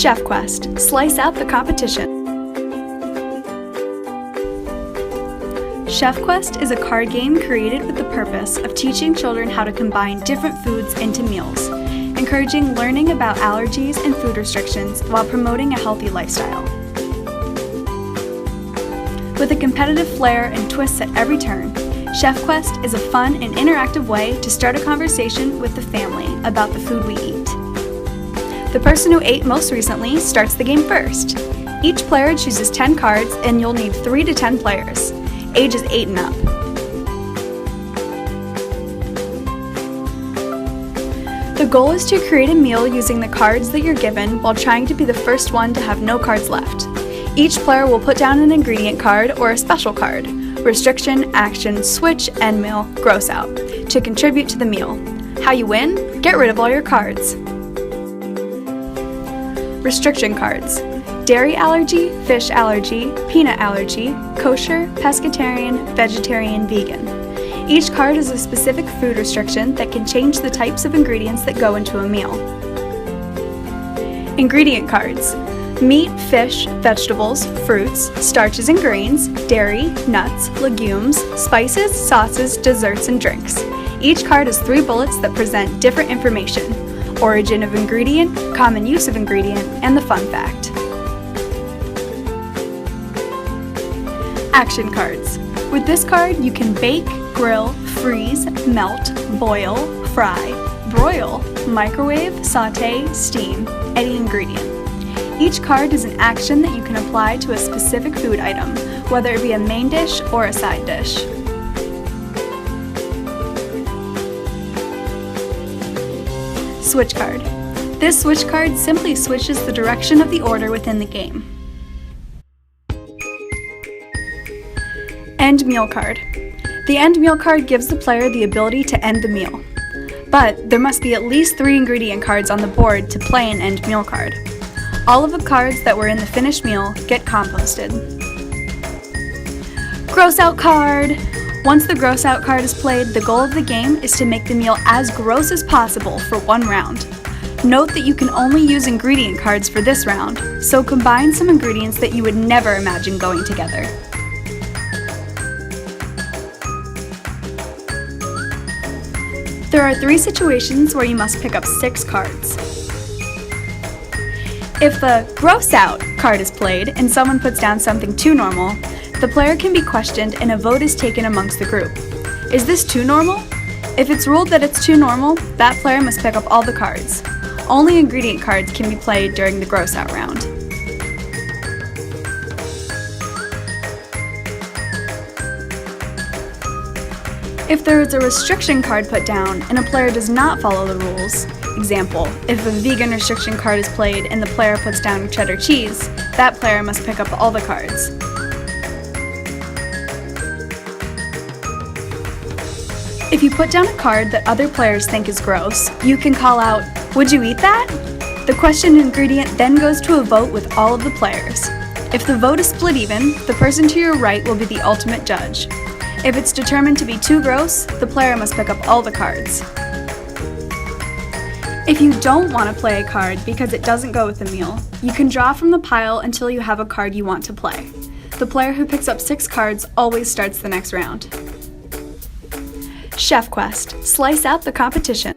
ChefQuest. Slice out the competition. ChefQuest is a card game created with the purpose of teaching children how to combine different foods into meals, encouraging learning about allergies and food restrictions while promoting a healthy lifestyle. With a competitive flair and twists at every turn, ChefQuest is a fun and interactive way to start a conversation with the family about the food we eat. The person who ate most recently starts the game first. Each player chooses 10 cards and you'll need 3 to 10 players. Age is 8 and up. The goal is to create a meal using the cards that you're given while trying to be the first one to have no cards left. Each player will put down an ingredient card or a special card, restriction, action, switch, end meal, gross out, to contribute to the meal. How you win? Get rid of all your cards. Restriction cards: dairy allergy, fish allergy, peanut allergy, kosher, pescatarian, vegetarian, vegan. Each card is a specific food restriction that can change the types of ingredients that go into a meal. Ingredient cards: meat, fish, vegetables, fruits, starches and grains, dairy, nuts, legumes, spices, sauces, desserts, and drinks. Each card has 3 bullets that present different information: origin of ingredient, common use of ingredient, and the fun fact. Action cards. With this card, you can bake, grill, freeze, melt, boil, fry, broil, microwave, sauté, steam, any ingredient. Each card is an action that you can apply to a specific food item, whether it be a main dish or a side dish. Switch card. This switch card simply switches the direction of the order within the game. End meal card. The end meal card gives the player the ability to end the meal. But there must be at least 3 ingredient cards on the board to play an end meal card. All of the cards that were in the finished meal get composted. Gross out card. Once the gross out card is played, the goal of the game is to make the meal as gross as possible for 1 round. Note that you can only use ingredient cards for this round, so combine some ingredients that you would never imagine going together. There are 3 situations where you must pick up 6 cards. If the gross out card is played and someone puts down something too normal, the player can be questioned and a vote is taken amongst the group. Is this too normal? If it's ruled that it's too normal, that player must pick up all the cards. Only ingredient cards can be played during the gross out round. If there is a restriction card put down and a player does not follow the rules, example, if a vegan restriction card is played and the player puts down cheddar cheese, that player must pick up all the cards. If you put down a card that other players think is gross, you can call out, "Would you eat that?" The questioned ingredient then goes to a vote with all of the players. If the vote is split even, the person to your right will be the ultimate judge. If it's determined to be too gross, the player must pick up all the cards. If you don't want to play a card because it doesn't go with the meal, you can draw from the pile until you have a card you want to play. The player who picks up 6 cards always starts the next round. ChefQuest. Slice out the competition.